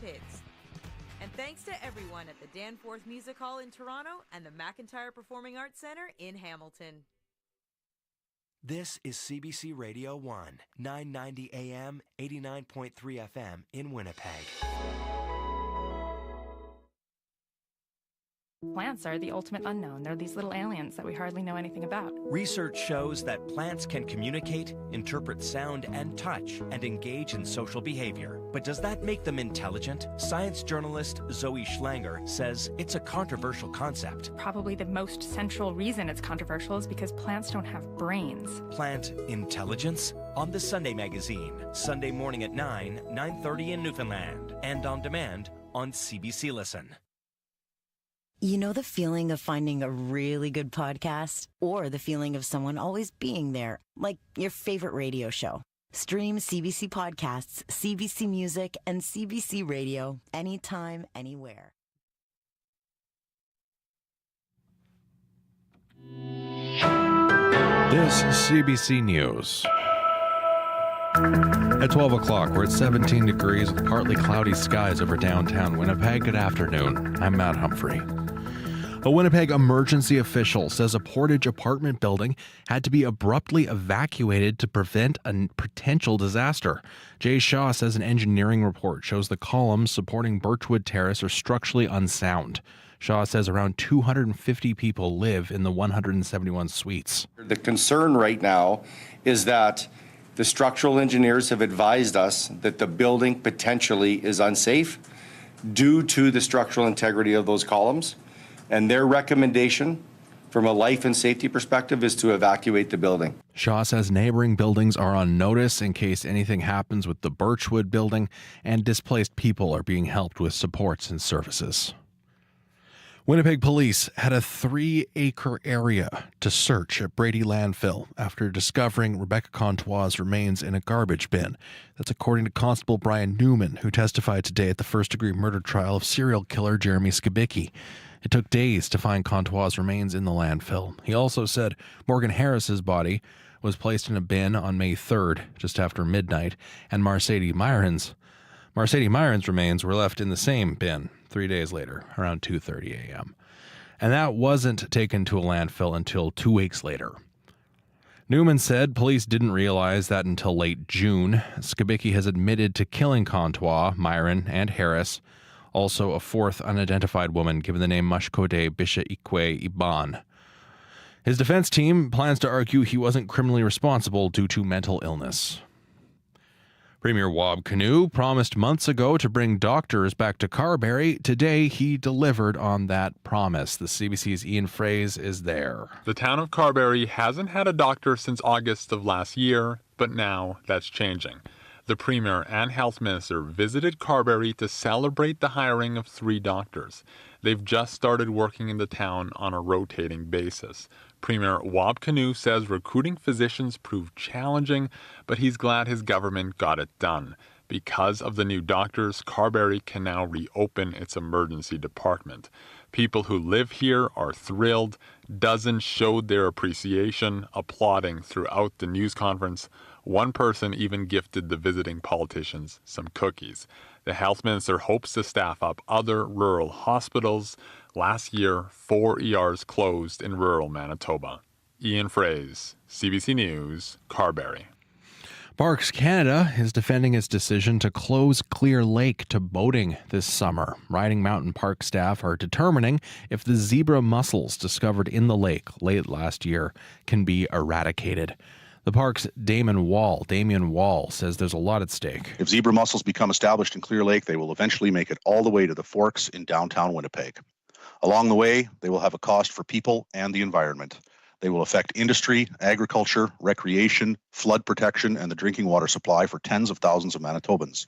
Pits. And thanks to everyone at the Danforth Music Hall in Toronto and the McIntyre Performing Arts Centre in Hamilton. This is CBC Radio 1, 990 AM, 89.3 FM in Winnipeg. Plants are the ultimate unknown. They're these little aliens that we hardly know anything about. Research shows that plants can communicate, interpret sound and touch, and engage in social behavior. But does that make them intelligent? Science journalist Zoe Schlanger says it's a controversial concept. Probably the most central reason it's controversial is because plants don't have brains. Plant intelligence? On the Sunday Magazine, Sunday morning at 9:30 in Newfoundland, and on demand on CBC Listen. You know the feeling of finding a really good podcast? Or the feeling of someone always being there, like your favorite radio show? Stream CBC Podcasts, CBC Music, and CBC Radio anytime, anywhere. This is CBC News. At 12 o'clock, we're at 17 degrees with partly cloudy skies over downtown Winnipeg. Good afternoon. I'm Matt Humphrey. A Winnipeg emergency official says a Portage apartment building had to be abruptly evacuated to prevent a potential disaster. Jay Shaw says an engineering report shows the columns supporting Birchwood Terrace are structurally unsound. Shaw says around 250 people live in the 171 suites. The concern right now is that the structural engineers have advised us that the building potentially is unsafe due to the structural integrity of those columns. And their recommendation from a life and safety perspective is to evacuate the building. Shaw says neighboring buildings are on notice in case anything happens with the Birchwood building, and displaced people are being helped with supports and services. Winnipeg police had a 3-acre area to search at Brady landfill after discovering Rebecca Contois' remains in a garbage bin. That's according to Constable Brian Newman, who testified today at the first-degree murder trial of serial killer Jeremy Skibicki. It took days to find Contois' remains in the landfill. He also said Morgan Harris's body was placed in a bin on May 3rd, just after midnight, and Mercedes Myron's remains were left in the same bin 3 days later, around 2:30 a.m. And that wasn't taken to a landfill until 2 weeks later. Newman said police didn't realize that until late June. Skibicki has admitted to killing Contois, Myron, and Harris. Also, a fourth unidentified woman given the name Mashkode Bisha-Ikwe Iban. His defense team plans to argue he wasn't criminally responsible due to mental illness. Premier Wab Kinew promised months ago to bring doctors back to Carberry. Today, he delivered on that promise. The CBC's Ian Fraze is there. The town of Carberry hasn't had a doctor since August of last year, but now that's changing. The Premier and Health Minister visited Carberry to celebrate the hiring of 3 doctors. They've just started working in the town on a rotating basis. Premier Wab Kinew says recruiting physicians proved challenging, but he's glad his government got it done. Because of the new doctors, Carberry can now reopen its emergency department. People who live here are thrilled. Dozens showed their appreciation, applauding throughout the news conference. One person even gifted the visiting politicians some cookies. The health minister hopes to staff up other rural hospitals. Last year, 4 ERs closed in rural Manitoba. Ian Fraze, CBC News, Carberry. Parks Canada is defending its decision to close Clear Lake to boating this summer. Riding Mountain Park staff are determining if the zebra mussels discovered in the lake late last year can be eradicated. The park's Damian Wall, says there's a lot at stake. If zebra mussels become established in Clear Lake, they will eventually make it all the way to the Forks in downtown Winnipeg. Along the way, they will have a cost for people and the environment. They will affect industry, agriculture, recreation, flood protection, and the drinking water supply for tens of thousands of Manitobans.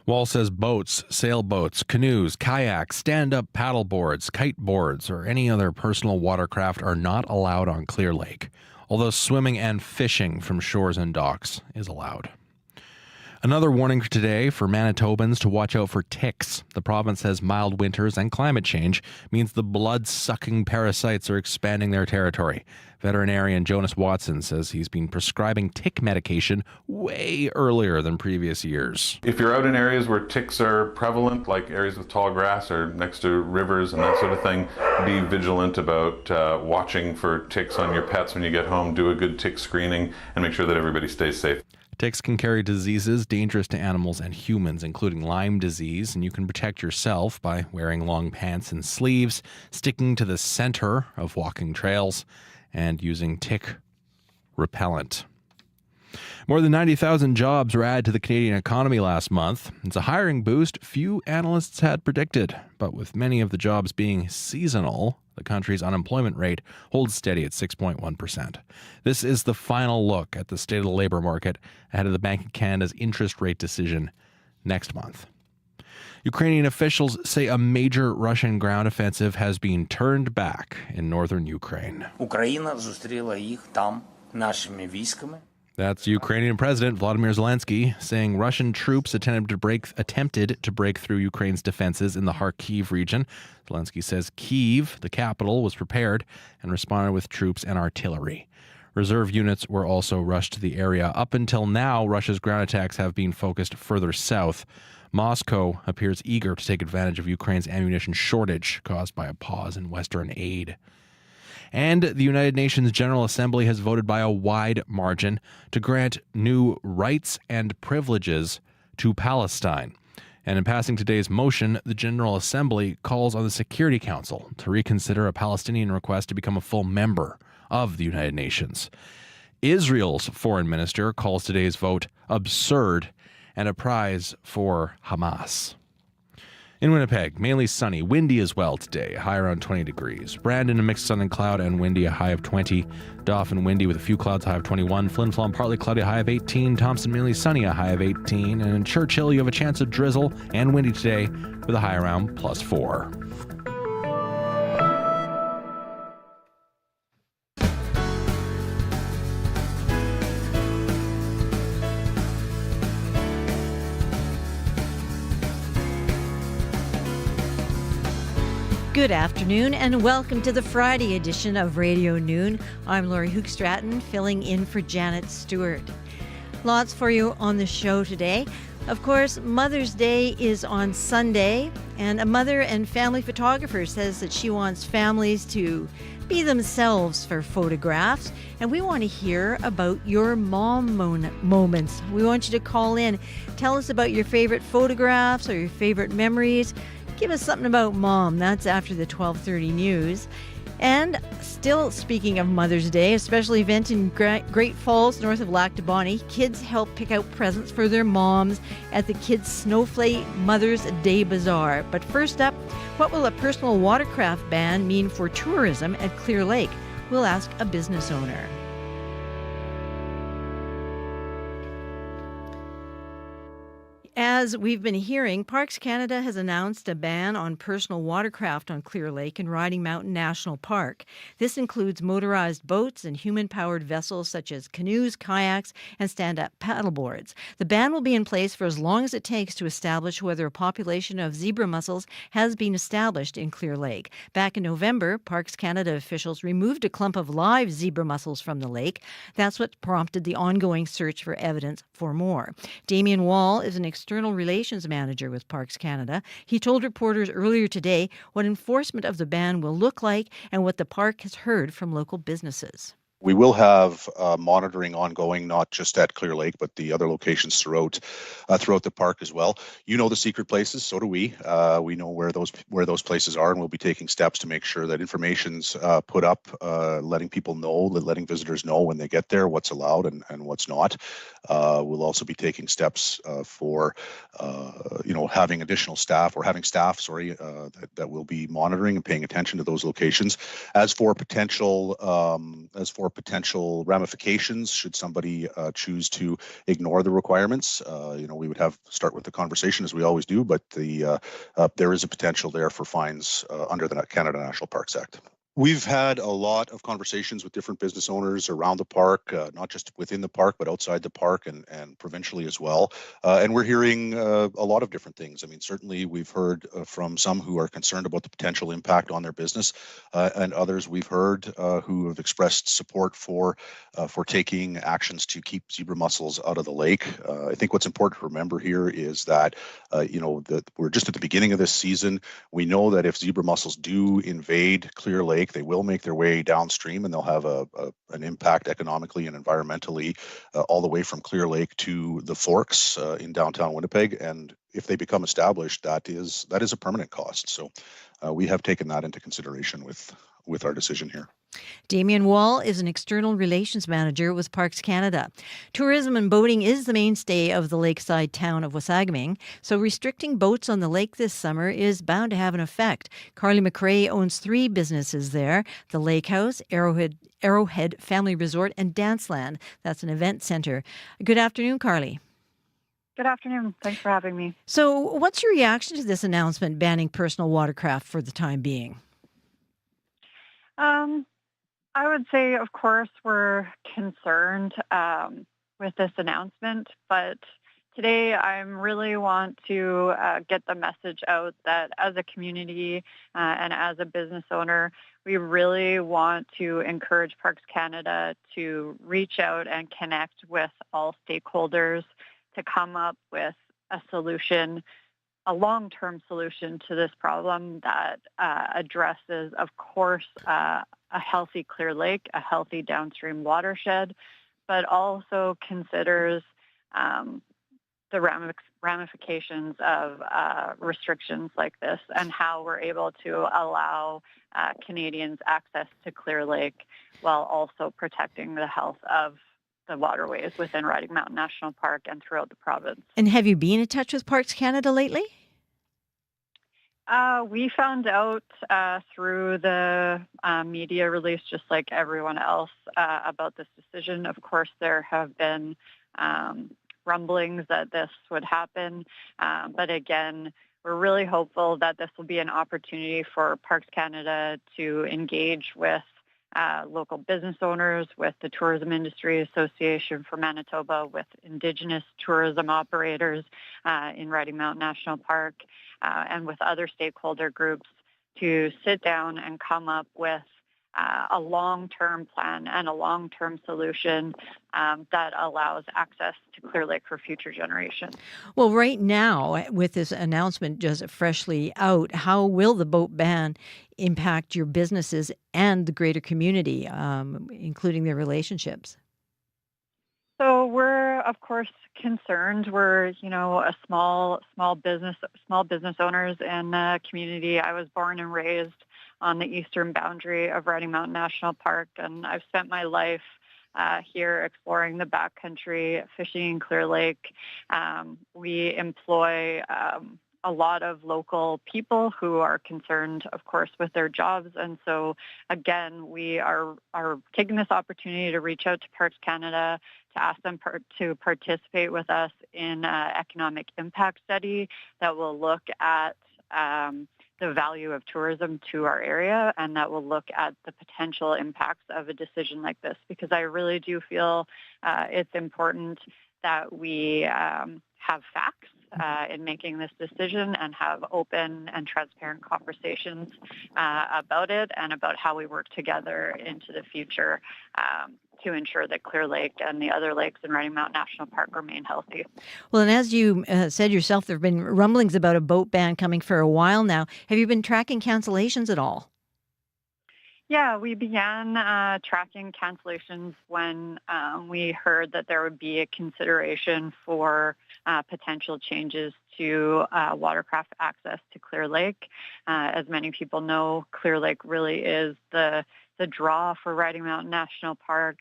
Wall says boats, sailboats, canoes, kayaks, stand-up paddleboards, kiteboards, or any other personal watercraft are not allowed on Clear Lake, although swimming and fishing from shores and docks is allowed. Another warning today for Manitobans to watch out for ticks. The province has mild winters and climate change means the blood-sucking parasites are expanding their territory. Veterinarian Jonas Watson says he's been prescribing tick medication way earlier than previous years. If you're out in areas where ticks are prevalent, like areas with tall grass or next to rivers and that sort of thing, be vigilant about watching for ticks on your pets when you get home. Do a good tick screening and make sure that everybody stays safe. Ticks can carry diseases dangerous to animals and humans, including Lyme disease, and you can protect yourself by wearing long pants and sleeves, sticking to the center of walking trails, and using tick repellent. More than 90,000 jobs were added to the Canadian economy last month. It's a hiring boost few analysts had predicted, but with many of the jobs being seasonal, the country's unemployment rate holds steady at 6.1%. This is the final look at the state of the labor market ahead of the Bank of Canada's interest rate decision next month. Ukrainian officials say a major Russian ground offensive has been turned back in northern Ukraine. Україна зустріла їх там нашими військами. That's Ukrainian President Volodymyr Zelensky saying Russian troops attempted to break through Ukraine's defenses in the Kharkiv region. Zelensky says Kyiv, the capital, was prepared and responded with troops and artillery. Reserve units were also rushed to the area. Up until now, Russia's ground attacks have been focused further south. Moscow appears eager to take advantage of Ukraine's ammunition shortage caused by a pause in Western aid. And the United Nations General Assembly has voted by a wide margin to grant new rights and privileges to Palestine. And in passing today's motion, the General Assembly calls on the Security Council to reconsider a Palestinian request to become a full member of the United Nations. Israel's foreign minister calls today's vote absurd and a prize for Hamas. In Winnipeg, mainly sunny, windy as well today, high around 20 degrees. Brandon, a mixed sun and cloud and windy, a high of 20. Dauphin, windy with a few clouds, high of 21. Flin Flon, partly cloudy, high of 18. Thompson, mainly sunny, a high of 18. And in Churchill, you have a chance of drizzle and windy today with a high around +4. Good afternoon and welcome to the Friday edition of Radio Noon. I'm Laurie Hook-Stratton, filling in for Janet Stewart. Lots for you on the show today. Of course, Mother's Day is on Sunday, and a mother and family photographer says that she wants families to be themselves for photographs, and we want to hear about your mom moments. We want you to call in. Tell us about your favorite photographs or your favorite memories. Give us something about mom. That's after the 12:30 news. And still speaking of Mother's Day, a special event in Great Falls, north of Lac du Bonnet. Kids help pick out presents for their moms at the Kids Snowflake Mother's Day Bazaar. But first up, what will a personal watercraft ban mean for tourism at Clear Lake? We'll ask a business owner. As we've been hearing, Parks Canada has announced a ban on personal watercraft on Clear Lake and Riding Mountain National Park. This includes motorized boats and human-powered vessels such as canoes, kayaks, and stand-up paddleboards. The ban will be in place for as long as it takes to establish whether a population of zebra mussels has been established in Clear Lake. Back in November, Parks Canada officials removed a clump of live zebra mussels from the lake. That's what prompted the ongoing search for evidence for more. Damien Wall is an External Relations Manager with Parks Canada. He told reporters earlier today what enforcement of the ban will look like and what the park has heard from local businesses. We will have monitoring ongoing, not just at Clear Lake, but the other locations throughout the park as well. You know the secret places, so do we. We know where those places are, and we'll be taking steps to make sure that information's put up, letting people know, letting visitors know when they get there what's allowed and what's not. We'll also be taking steps for having additional staff or having staff, that will be monitoring and paying attention to those locations. As for potential ramifications should somebody choose to ignore the requirements, we would start with the conversation as we always do, but there is a potential there for fines under the Canada National Parks Act. We've had a lot of conversations with different business owners around the park, not just within the park, but outside the park and provincially as well. And we're hearing a lot of different things. I mean, certainly we've heard from some who are concerned about the potential impact on their business, and others we've heard who have expressed support for taking actions to keep zebra mussels out of the lake. I think what's important to remember here is that, that we're just at the beginning of this season. We know that if zebra mussels do invade Clear Lake, they will make their way downstream, and they'll have an impact economically and environmentally all the way from Clear Lake to the Forks in downtown Winnipeg. And if they become established, that is a permanent cost. So we have taken that into consideration with our decision here. Damien Wall is an external relations manager with Parks Canada. Tourism and boating is the mainstay of the lakeside town of Wasagaming, so restricting boats on the lake this summer is bound to have an effect. Carly McRae owns 3 businesses there: the Lake House, Arrowhead Family Resort, and Danceland. That's an event center. Good afternoon, Carly. Good afternoon. Thanks for having me. So what's your reaction to this announcement banning personal watercraft for the time being? I would say, of course, we're concerned with this announcement, but today I really want to get the message out that as a community and as a business owner, we really want to encourage Parks Canada to reach out and connect with all stakeholders to come up with a solution, a long-term solution to this problem that addresses, of course, a healthy Clear Lake, a healthy downstream watershed, but also considers the ramifications of restrictions like this and how we're able to allow Canadians access to Clear Lake while also protecting the health of the waterways within Riding Mountain National Park and throughout the province. And have you been in touch with Parks Canada lately? We found out through the media release, just like everyone else, about this decision. Of course, there have been rumblings that this would happen. But again, we're really hopeful that this will be an opportunity for Parks Canada to engage with local business owners, with the Tourism Industry Association for Manitoba, with Indigenous tourism operators in Riding Mountain National Park, and with other stakeholder groups to sit down and come up with a long-term plan and a long-term solution that allows access to Clear Lake for future generations. Well, right now, with this announcement just freshly out, how will the boat ban impact your businesses and the greater community, including their relationships? So we're, of course, concerned. We're, a small business owners in the community. I was born and raised on the eastern boundary of Riding Mountain National Park, and I've spent my life here exploring the backcountry, fishing in Clear Lake. We employ a lot of local people who are concerned, of course, with their jobs. And so, again, we are taking this opportunity to reach out to Parks Canada to ask them to participate with us in an economic impact study that will look at the value of tourism to our area, and that will look at the potential impacts of a decision like this, because I really do feel it's important that we have facts in making this decision and have open and transparent conversations about it and about how we work together into the future to ensure that Clear Lake and the other lakes in Riding Mountain National Park remain healthy. Well, and as you said yourself, there have been rumblings about a boat ban coming for a while now. Have you been tracking cancellations at all? Yeah, we began tracking cancellations when we heard that there would be a consideration for potential changes to watercraft access to Clear Lake. As many people know, Clear Lake really is the draw for Riding Mountain National Park.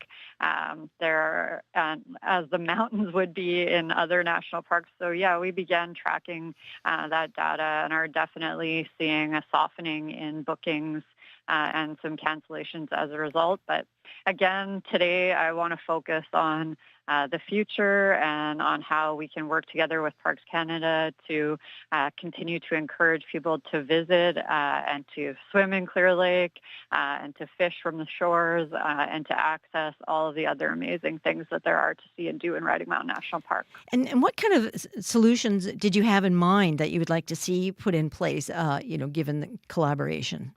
There, as the mountains would be in other national parks. So yeah, we began tracking that data and are definitely seeing a softening in bookings and some cancellations as a result. But Again, today I want to focus on the future and on how we can work together with Parks Canada to continue to encourage people to visit and to swim in Clear Lake and to fish from the shores and to access all of the other amazing things that there are to see and do in Riding Mountain National Park. And what kind of solutions did you have in mind that you would like to see put in place, given the collaboration?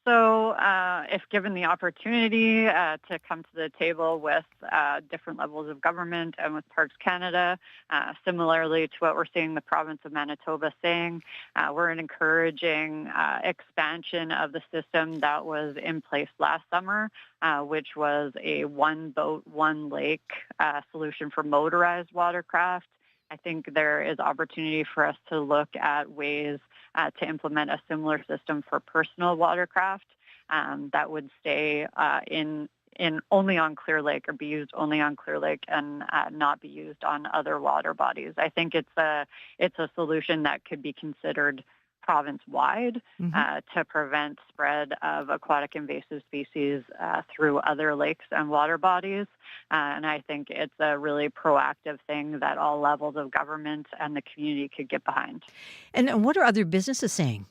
So if given the opportunity to come to the table with different levels of government and with Parks Canada, similarly to what we're seeing the province of Manitoba saying, we're encouraging expansion of the system that was in place last summer, which was a one boat, one lake solution for motorized watercraft. I think there is opportunity for us to look at ways to implement a similar system for personal watercraft that would stay in only on Clear Lake or be used only on Clear Lake and not be used on other water bodies. I think it's a solution that could be considered province-wide to prevent spread of aquatic invasive species through other lakes and water bodies. And I think it's a really proactive thing that all levels of government and the community could get behind. And what are other businesses saying?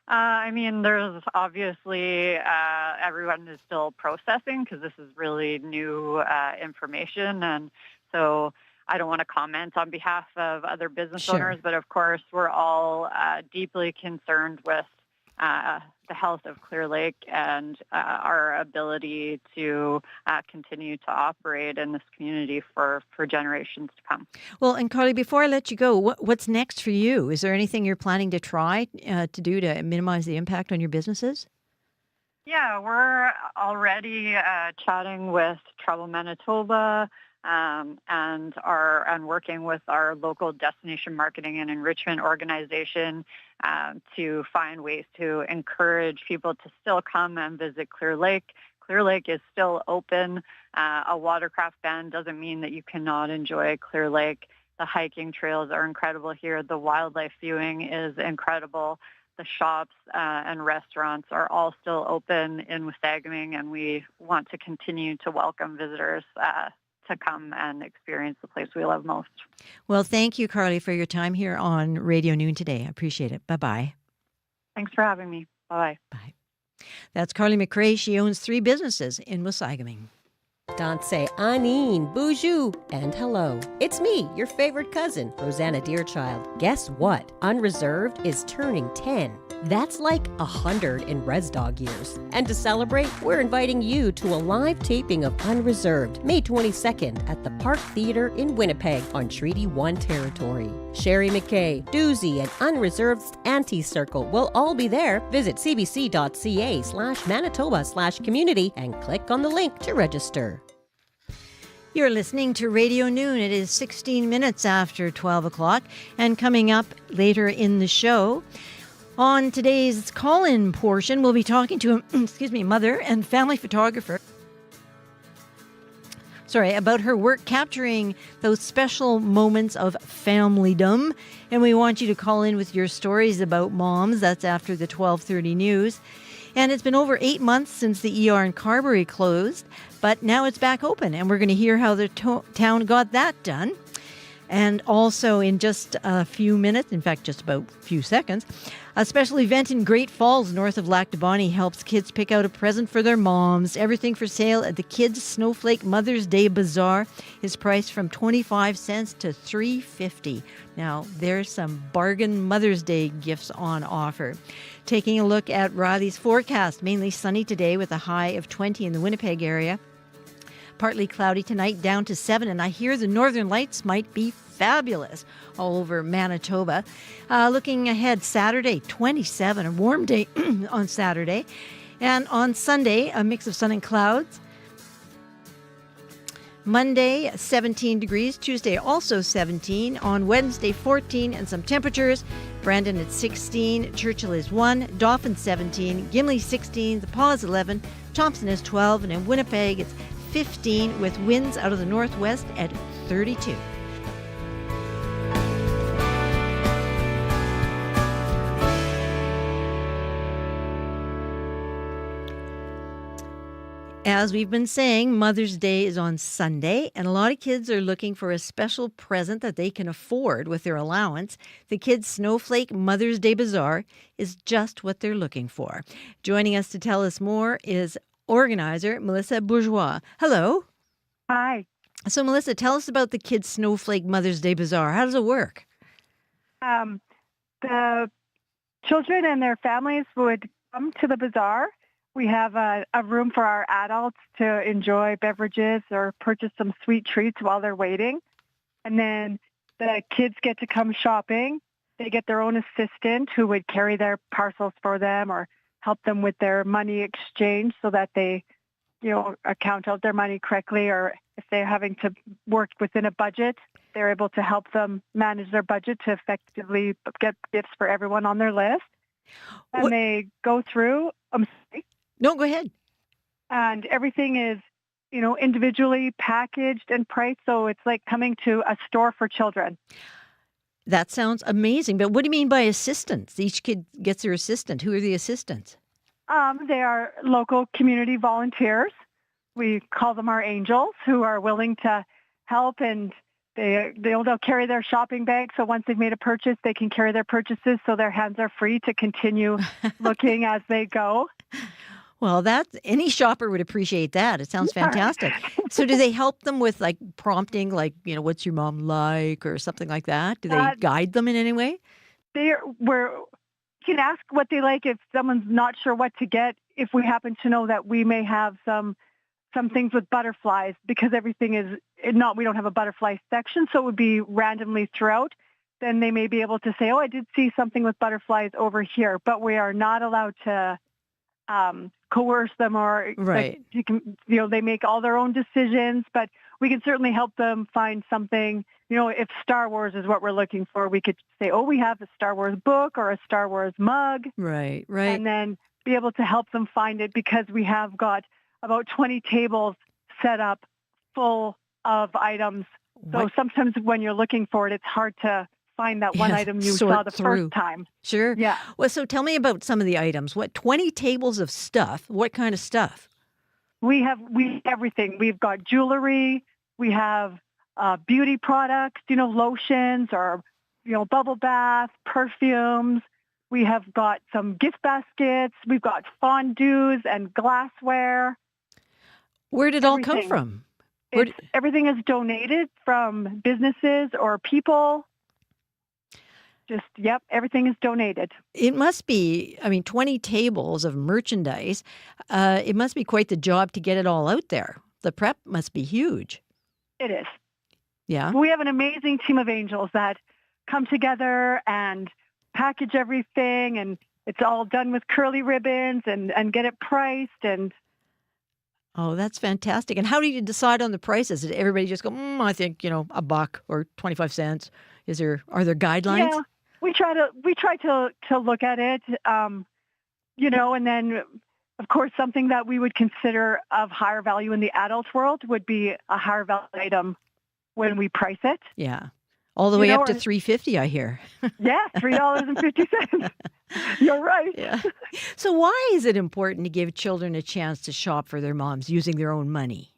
There's obviously everyone is still processing because this is really new information. And so I don't want to comment on behalf of other business owners, but of course, we're all deeply concerned with the health of Clear Lake and our ability to continue to operate in this community for generations to come. Well, and Carly, before I let you go, what's next for you? Is there anything you're planning to try to do to minimize the impact on your businesses? Yeah, we're already chatting with Travel Manitoba and working with our local destination marketing and enrichment organization to find ways to encourage people to still come and visit Clear Lake. Clear Lake is still open. A watercraft ban doesn't mean that you cannot enjoy Clear Lake. The hiking trails are incredible here. The wildlife viewing is incredible. The shops and restaurants are all still open in Wasagaming, and we want to continue to welcome visitors to come and experience the place we love most. Well, thank you, Carly, for your time here on Radio Noon today. I appreciate it. Bye-bye. Thanks for having me. Bye-bye. Bye. That's Carly McRae. She owns 3 businesses in Wasagaming. Danse, Anine, Boujou, and hello. It's me, your favorite cousin, Rosanna Deerchild. Guess what? Unreserved is turning 10. That's like 100 in Res Dog years. And to celebrate, we're inviting you to a live taping of Unreserved, May 22nd at the Park Theatre in Winnipeg on Treaty 1 territory. Sherry McKay, Doozy, and Unreserved's Auntie Circle will all be there. Visit cbc.ca/Manitoba/community and click on the link to register. You're listening to Radio Noon. It is 16 minutes after 12 o'clock. And coming up later in the show, on today's call-in portion, we'll be talking to a mother and family photographer. About her work capturing those special moments of familydom. And we want you to call in with your stories about moms. That's after the 12:30 news. And it's been over 8 months since the ER in Carberry closed, but now it's back open, and we're going to hear how the town got that done. And also in just a few minutes, in fact, just about a few seconds, a special event in Great Falls, north of Lac-du-Bonny, helps kids pick out a present for their moms. Everything for sale at the Kids Snowflake Mother's Day Bazaar is priced from 25 cents to $3.50. Now, there's some bargain Mother's Day gifts on offer. Taking a look at Riley's forecast, mainly sunny today with a high of 20 in the Winnipeg area. Partly cloudy tonight, down to 7, and I hear the northern lights might be fabulous all over Manitoba. Looking ahead, Saturday, 27, a warm day on Saturday. And on Sunday, a mix of sun and clouds. Monday, 17 degrees. Tuesday, also 17. On Wednesday, 14 and some temperatures. Brandon at 16. Churchill is 1. Dauphin, 17. Gimli, 16. The Paw is 11. Thompson is 12. And in Winnipeg, it's 15 with winds out of the northwest at 32. As we've been saying, Mother's Day is on Sunday, and a lot of kids are looking for a special present that they can afford with their allowance. The Kids Snowflake Mother's Day Bazaar is just what they're looking for. Joining us to tell us more is organizer Melissa Bourgeois. Hello. Hi. So, Melissa, tell us about the Kids Snowflake Mother's Day Bazaar. How does it work? The children and their families would come to the bazaar. We have a room for our adults to enjoy beverages or purchase some sweet treats while they're waiting. And then the kids get to come shopping. They get their own assistant who would carry their parcels for them or help them with their money exchange so that they, account out their money correctly, or if they're having to work within a budget, they're able to help them manage their budget to effectively get gifts for everyone on their list. And they go through. I'm sorry. No, go ahead. And everything is, individually packaged and priced, so it's like coming to a store for children. That sounds amazing. But what do you mean by assistants? Each kid gets their assistant. Who are the assistants? They are local community volunteers. We call them our angels, who are willing to help, and they'll carry their shopping bag. So once they've made a purchase, they can carry their purchases, so their hands are free to continue looking as they go. Well, any shopper would appreciate that. It sounds fantastic. So do they help them with prompting, what's your mom like or something like that? Do they guide them in any way? You can ask what they like if someone's not sure what to get. If we happen to know that we may have some things with butterflies, because everything is not, we don't have a butterfly section, so it would be randomly throughout. Then they may be able to say, "Oh, I did see something with butterflies over here," but we are not allowed to coerce them or right. They make all their own decisions, but we can certainly help them find something. If Star Wars is what we're looking for, we could say, "Oh, we have a Star Wars book or a Star Wars mug." Right. And then be able to help them find it, because we have got about 20 tables set up full of items. So sometimes when you're looking for it, it's hard to find that one item you saw the first time. Sure. Yeah. Well, so tell me about some of the items. 20 tables of stuff? What kind of stuff? We have everything. We've got jewelry. We have beauty products, lotions or, bubble bath, perfumes. We have got some gift baskets. We've got fondues and glassware. Where did it all come from? Everything is donated from businesses or people. Everything is donated. It must be, 20 tables of merchandise. It must be quite the job to get it all out there. The prep must be huge. It is. Yeah. We have an amazing team of angels that come together and package everything, and it's all done with curly ribbons and get it priced. And oh, that's fantastic. And how do you decide on the prices? Did everybody just go, I think, $1 or 25 cents? Are there guidelines? Yeah, we try to look at it, and then, of course, something that we would consider of higher value in the adult world would be a higher value item when we price it. Yeah. All the way up to $3.50, I hear. Yeah, $3.50. You're right. Yeah. So why is it important to give children a chance to shop for their moms using their own money?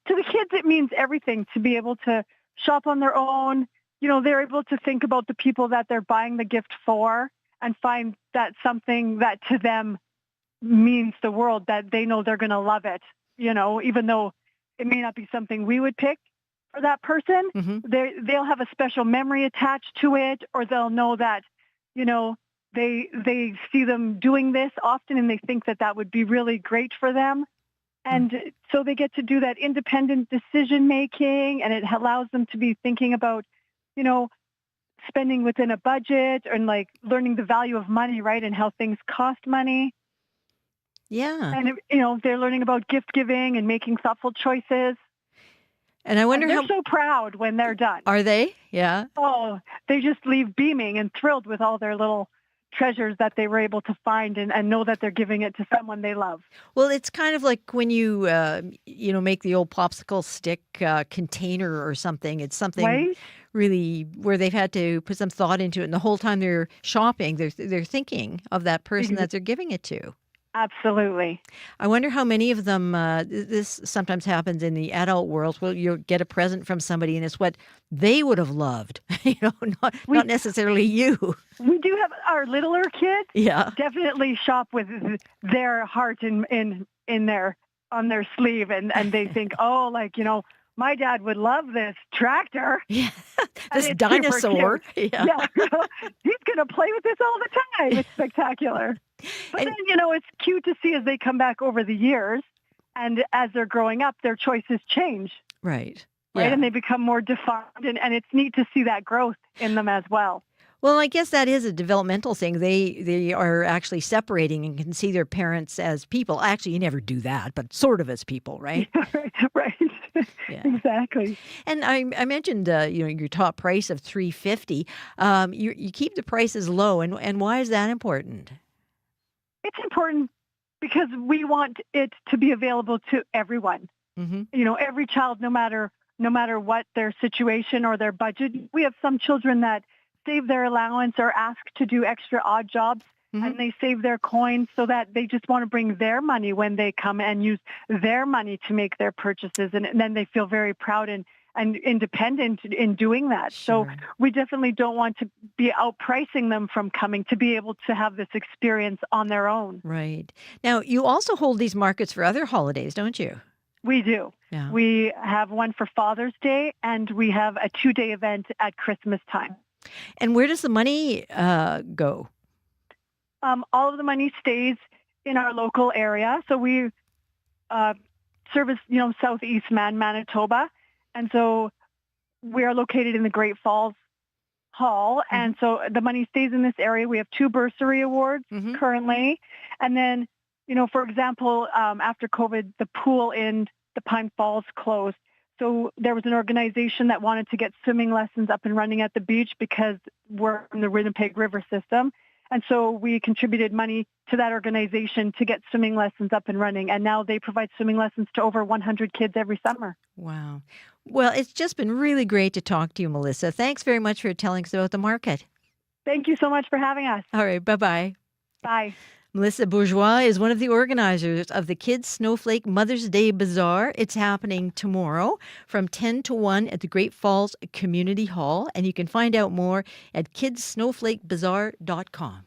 To the kids, it means everything to be able to shop on their own. They're able to think about the people that they're buying the gift for and find that something that to them means the world, that they know they're going to love it, even though it may not be something we would pick for that person. Mm-hmm. They'll have a special memory attached to it, or they'll know that, they see them doing this often and they think that would be really great for them. And so they get to do that independent decision making, and it allows them to be thinking about, spending within a budget and learning the value of money, right? And how things cost money. Yeah. And, they're learning about gift giving and making thoughtful choices. And I wonder they're so proud when they're done. Are they? Yeah. Oh, they just leave beaming and thrilled with all their little treasures that they were able to find and know that they're giving it to someone they love. Well, it's kind of like when you, make the old popsicle stick container or something. It's something really where they've had to put some thought into it. And the whole time they're shopping, they're thinking of that person that they're giving it to. Absolutely. I wonder how many of them, this sometimes happens in the adult world, where you'll get a present from somebody and it's what they would have loved, not necessarily you. We do have our littler kids. Yeah. Definitely shop with their heart in their on their sleeve, and they think, my dad would love this tractor. Yeah, this dinosaur. Yeah. He's going to play with this all the time. It's spectacular. But then, it's cute to see as they come back over the years, and as they're growing up, their choices change. Right. Right, Yeah. and they become more defined, and it's neat to see that growth in them as well. Well, I guess that is a developmental thing. They are actually separating and can see their parents as people. Actually, you never do that, but sort of as people, right? Right. Yeah. Exactly. And I mentioned, your top price of $350. You keep the prices low, and why is that important? It's important because we want it to be available to everyone. Mm-hmm. Every child, no matter what their situation or their budget. We have some children that save their allowance or ask to do extra odd jobs, and they save their coins so that they just want to bring their money when they come and use their money to make their purchases. And then they feel very proud and independent in doing that. Sure. So we definitely don't want to be outpricing them from coming, to be able to have this experience on their own. Right. Now, you also hold these markets for other holidays, don't you? We do. Yeah. We have one for Father's Day, and we have a 2-day event at Christmas time. And where does the money go? All of the money stays in our local area. So we service, Southeast Manitoba. And so we are located in the Great Falls Hall. And so the money stays in this area. We have 2 bursary awards currently. And then, for example, after COVID, the pool in the Pine Falls closed. So there was an organization that wanted to get swimming lessons up and running at the beach because we're in the Winnipeg River system. And so we contributed money to that organization to get swimming lessons up and running. And now they provide swimming lessons to over 100 kids every summer. Wow. Well, it's just been really great to talk to you, Melissa. Thanks very much for telling us about the market. Thank you so much for having us. All right. Bye-bye. Bye. Melissa Bourgeois is one of the organizers of the Kids Snowflake Mother's Day Bazaar. It's happening tomorrow from 10 to 1 at the Great Falls Community Hall, and you can find out more at kidssnowflakebazaar.com.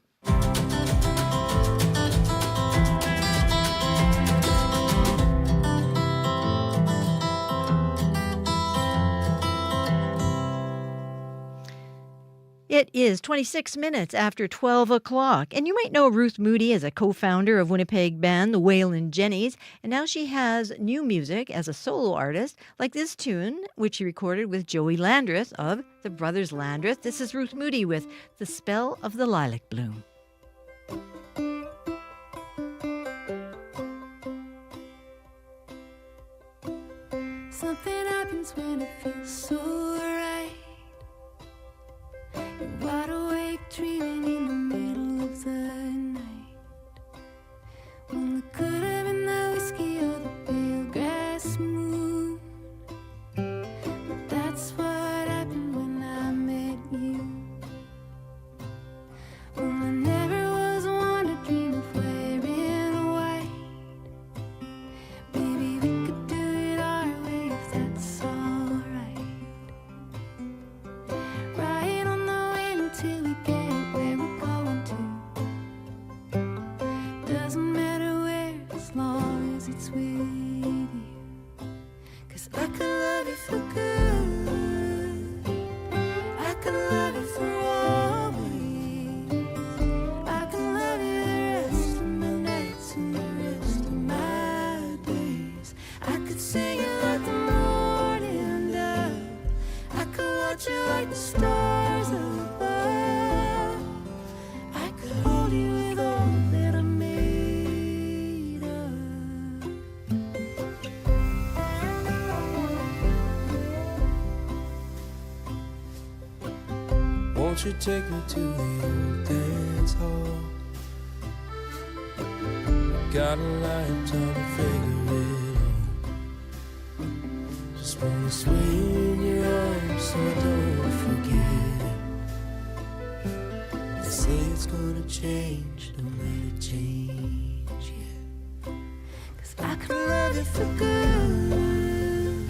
It is 26 minutes after 12 o'clock, and you might know Ruth Moody as a co-founder of Winnipeg band The Waylon Jennies, and now she has new music as a solo artist, like this tune, which she recorded with Joey Landreth of the Brothers Landreth. This is Ruth Moody with The Spell of the Lilac Bloom. Something happens when it feels so right. You're wide awake, dreaming in the middle of the night. Well, it could have been the whiskey or the pale grass moon, but that's what happened when I met you. Well, I never was one to dream of wearing white. Maybe we could do it our way if that's alright. Right on the way until we get where we're going to. Doesn't matter where, as long as it's with you. 'Cause I could love you for good, I could love you for always, I could love you the rest of my nights and the rest of my days. I could sing you like the morning dove, I could watch you like the stars above, I could hold you with all that I'm made of. Won't you take me to the old dance hall? Got a lifetime to figure it out. Just wanna sway in your arms so I don't forget. They say it's gonna change, don't let it change. yeah. 'Cause I could love you for good.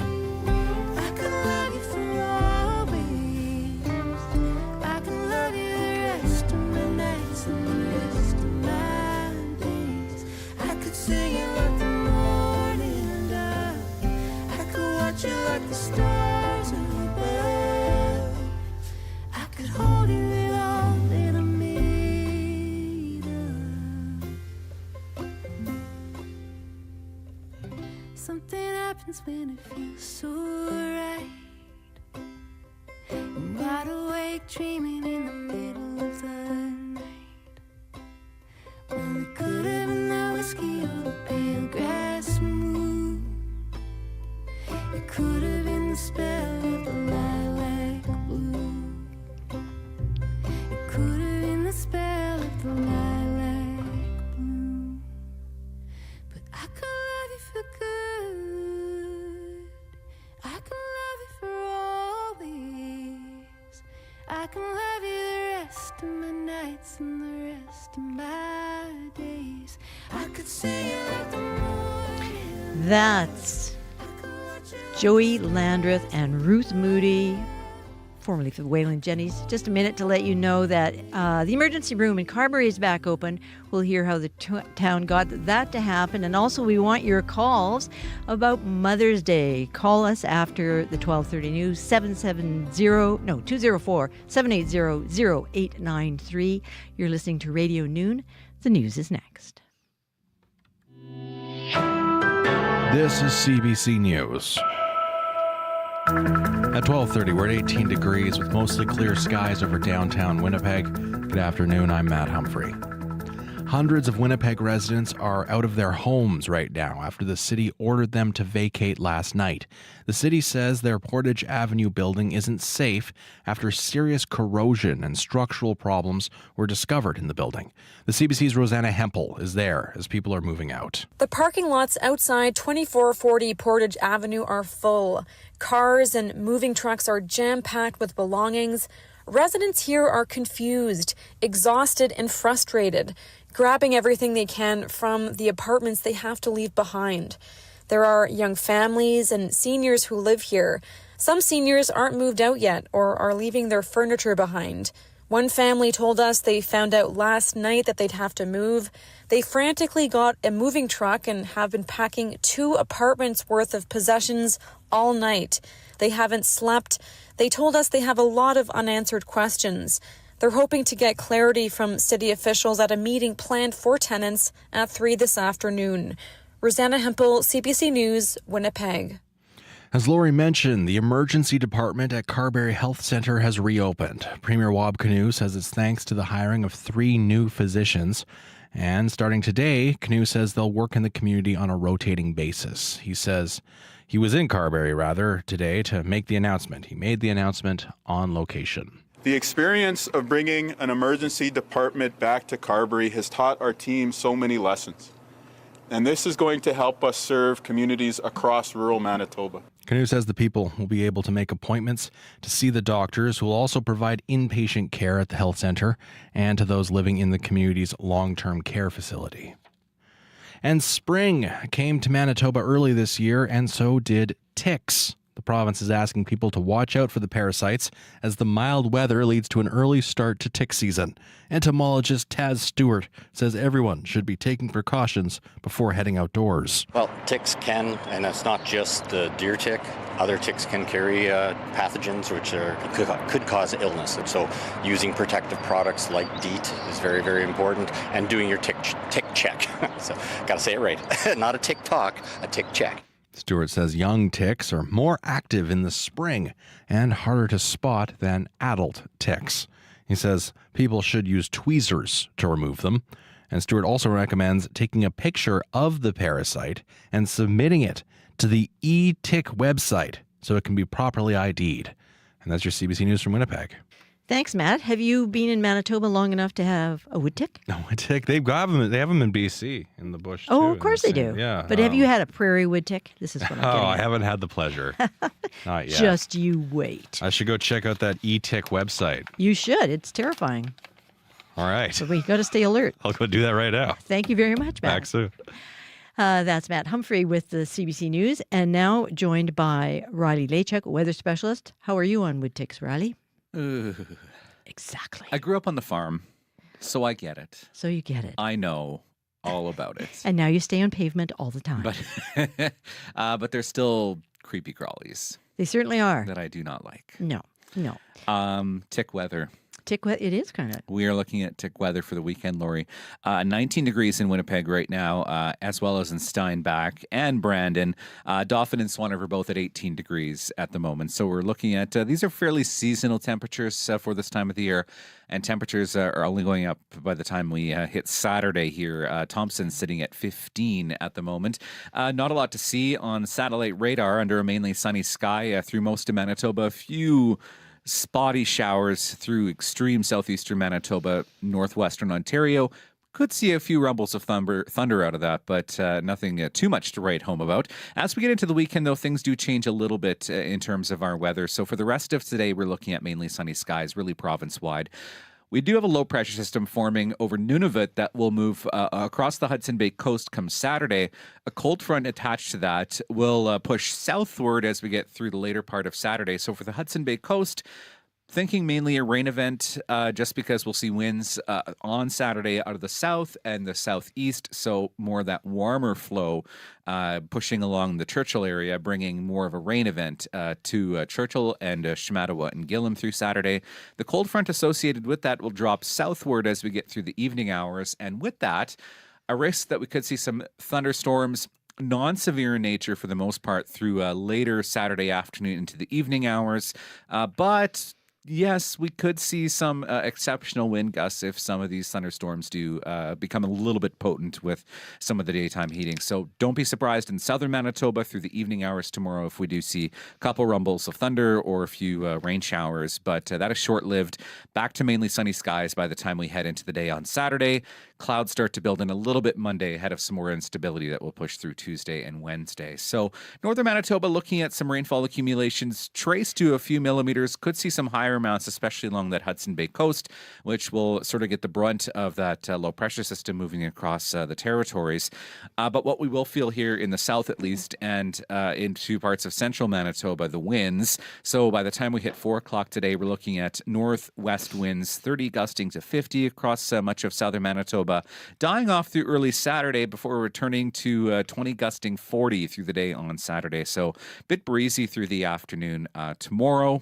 I could love you for always. I could love you the rest of my nights and the rest of my days. I could sing you like the morning dove. I could watch you like the stars above. I could hold you with all that I'm made of. Something happens when it feels so right. I'm wide awake, dreaming in the middle of the night. Well, it could have been the whiskey or the pale grass moon. It could have been the spell of the lilac blue. It could have been the spell of the lilac blue. But I could love you for good. I can love you for always. I can love you the rest of my nights and the rest of my days. I could sing you like the morning. That's Joey Landreth and Ruth Moody, formerly for the Wayland Jennies. Just a minute to let you know that the emergency room in Carberry is back open. We'll hear how the town got that to happen. And also we want your calls about Mother's Day. Call us after the 12:30 news, 204-780-0893. You're listening to Radio Noon. The news is next. This is CBC News. At 12:30, we're at 18 degrees with mostly clear skies over downtown Winnipeg. Good afternoon, I'm Matt Humphrey. Hundreds of Winnipeg residents are out of their homes right now after the city ordered them to vacate last night. The city says their Portage Avenue building isn't safe after serious corrosion and structural problems were discovered in the building. The CBC's Rosanna Hempel is there as people are moving out. The parking lots outside 2440 Portage Avenue are full. Cars and moving trucks are jam-packed with belongings. Residents here are confused, exhausted, and frustrated, grabbing everything they can from the apartments they have to leave behind. There are young families and seniors who live here. Some seniors aren't moved out yet or are leaving their furniture behind. One family told us they found out last night that they'd have to move. They frantically got a moving truck and have been packing 2 apartments worth of possessions all night. They haven't slept. They told us they have a lot of unanswered questions. They're hoping to get clarity from city officials at a meeting planned for tenants at 3 this afternoon. Rosanna Hempel, CBC News, Winnipeg. As Lori mentioned, the emergency department at Carberry Health Centre has reopened. Premier Wab Canoe says it's thanks to the hiring of 3 new physicians. And starting today, Canoe says they'll work in the community on a rotating basis. He says he was in Carberry, today to make the announcement. He made the announcement on location. The experience of bringing an emergency department back to Carberry has taught our team so many lessons. And this is going to help us serve communities across rural Manitoba. Canoe says the people will be able to make appointments to see the doctors, who will also provide inpatient care at the health centre and to those living in the community's long-term care facility. And spring came to Manitoba early this year, and so did ticks. The province is asking people to watch out for the parasites as the mild weather leads to an early start to tick season. Entomologist Taz Stewart says everyone should be taking precautions before heading outdoors. Well, ticks can, and it's not just the deer tick, other ticks can carry pathogens which could cause illness. And so using protective products like DEET is very, very important, and doing your tick check. So got to say it right. Not a tick talk, a tick check. Stewart says young ticks are more active in the spring and harder to spot than adult ticks. He says people should use tweezers to remove them. And Stewart also recommends taking a picture of the parasite and submitting it to the e-tick website so it can be properly ID'd. And that's your CBC News from Winnipeg. Thanks, Matt. Have you been in Manitoba long enough to have a wood tick? A wood tick? They have them in BC, in the bush, too. Oh, of course they do. Yeah. But have you had a prairie wood tick? This is what I'm getting at. I haven't had the pleasure. Not yet. Just you wait. I should go check out that e-tick website. You should. It's terrifying. All right. So we got to stay alert. I'll go do that right now. Thank you very much, Matt. Back soon. That's Matt Humphrey with the CBC News, and now joined by Riley Lachuk, weather specialist. How are you on wood ticks, Riley? Exactly. I grew up on the farm, so I get it. So you get it. I know all about it. And now you stay on pavement all the time. But there's still creepy crawlies. They certainly are. That I do not like. No. Tick weather. It is kind of. We are looking at tick weather for the weekend, Lori. 19 degrees in Winnipeg right now, as well as in Steinbach and Brandon. Dauphin and Swan River both at 18 degrees at the moment. So we're looking at, these are fairly seasonal temperatures for this time of the year. And temperatures are only going up by the time we hit Saturday here. Thompson's sitting at 15 at the moment. Not a lot to see on satellite radar under a mainly sunny sky through most of Manitoba. A few spotty showers through extreme southeastern Manitoba, northwestern Ontario. Could see a few rumbles of thunder out of that, but nothing too much to write home about. As we get into the weekend, though, things do change a little bit in terms of our weather. So for the rest of today, we're looking at mainly sunny skies, really province-wide. We do have a low-pressure system forming over Nunavut that will move across the Hudson Bay coast come Saturday. A cold front attached to that will push southward as we get through the later part of Saturday. So for the Hudson Bay coast, thinking mainly a rain event just because we'll see winds on Saturday out of the south and the southeast. So more of that warmer flow pushing along the Churchill area, bringing more of a rain event to Churchill and Shamattawa and Gillam through Saturday. The cold front associated with that will drop southward as we get through the evening hours. And with that, a risk that we could see some thunderstorms, non-severe in nature for the most part, through later Saturday afternoon into the evening hours. But yes, we could see some exceptional wind gusts if some of these thunderstorms do become a little bit potent with some of the daytime heating. So don't be surprised in southern Manitoba through the evening hours tomorrow if we do see a couple rumbles of thunder or a few rain showers. But that is short-lived. Back to mainly sunny skies by the time we head into the day on Saturday. Clouds start to build in a little bit Monday ahead of some more instability that will push through Tuesday and Wednesday. So northern Manitoba looking at some rainfall accumulations traced to a few millimeters. Could see some higher amounts, especially along that Hudson Bay coast, which will sort of get the brunt of that low pressure system moving across the territories. But what we will feel here in the south at least and into parts of central Manitoba, the winds. So by the time we hit 4 o'clock today, we're looking at northwest winds, 30 gusting to 50 across much of southern Manitoba, dying off through early Saturday before returning to 20 gusting 40 through the day on Saturday. So a bit breezy through the afternoon tomorrow.